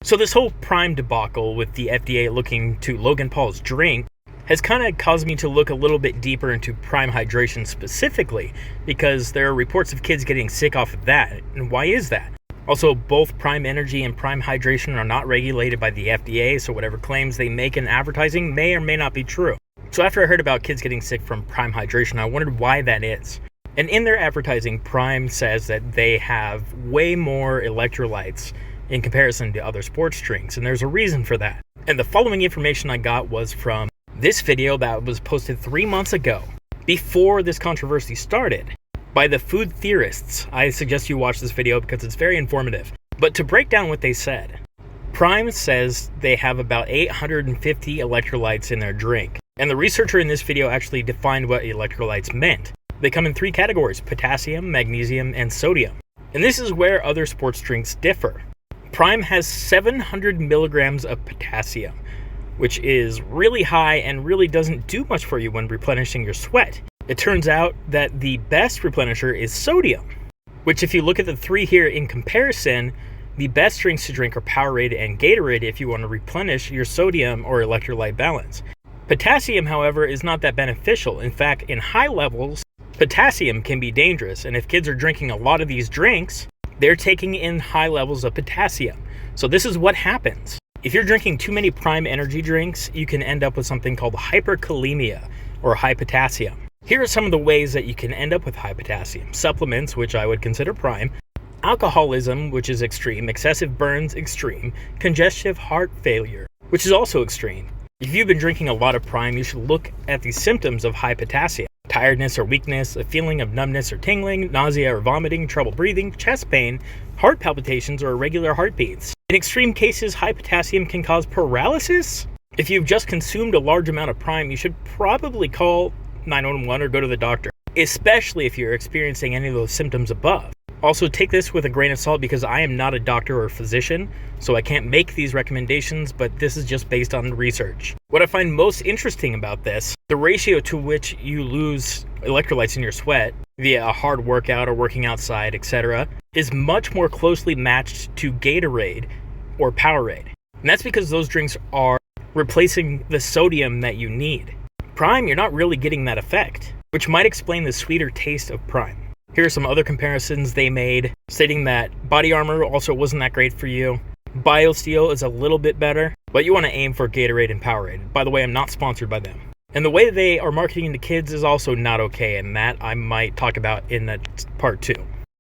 So this whole Prime debacle with the FDA looking to Logan Paul's drink has kind of caused me to look a little bit deeper into Prime hydration specifically, because there are reports of kids getting sick off of that. And why is that? Also, both Prime Energy and Prime Hydration are not regulated by the FDA, so whatever claims they make in advertising may or may not be true. So after I heard about kids getting sick from Prime Hydration, I wondered why that is. And in their advertising, Prime says that they have way more electrolytes in comparison to other sports drinks, and there's a reason for that. And the following information I got was from this video that was posted 3 months ago, before this controversy started, by the food theorists. I suggest you watch this video because it's very informative. But to break down what they said, Prime says they have about 850 electrolytes in their drink. And the researcher in this video actually defined what electrolytes meant. They come in 3 categories: potassium, magnesium, and sodium. And this is where other sports drinks differ. Prime has 700 milligrams of potassium, which is really high and really doesn't do much for you when replenishing your sweat. It turns out that the best replenisher is sodium, which if you look at the 3 here in comparison, the best drinks to drink are Powerade and Gatorade if you want to replenish your sodium or electrolyte balance. Potassium, however, is not that beneficial. In fact, in high levels, potassium can be dangerous, and if kids are drinking a lot of these drinks, they're taking in high levels of potassium. So this is what happens. If you're drinking too many Prime energy drinks, you can end up with something called hyperkalemia, or high potassium. Here are some of the ways that you can end up with high potassium. Supplements, which I would consider Prime; alcoholism, which is extreme; excessive burns, extreme; congestive heart failure, which is also extreme. If you've been drinking a lot of Prime, you should look at the symptoms of high potassium: tiredness or weakness, a feeling of numbness or tingling, nausea or vomiting, trouble breathing, chest pain, heart palpitations, or irregular heartbeats. In extreme cases, high potassium can cause paralysis. If you've just consumed a large amount of Prime, you should probably call 911 or go to the doctor, especially if you're experiencing any of those symptoms above. Also, take this with a grain of salt because I am not a doctor or physician, so I can't make these recommendations, but this is just based on research. What I find most interesting about this, the ratio to which you lose electrolytes in your sweat via a hard workout or working outside, etc., is much more closely matched to Gatorade or Powerade. And that's because those drinks are replacing the sodium that you need. Prime, you're not really getting that effect, which might explain the sweeter taste of Prime. Here are some other comparisons they made, stating that Body Armor also wasn't that great for you. BioSteel is a little bit better, but you want to aim for Gatorade and Powerade. By the way, I'm not sponsored by them. And the way they are marketing to kids is also not okay, and that I might talk about in that part 2.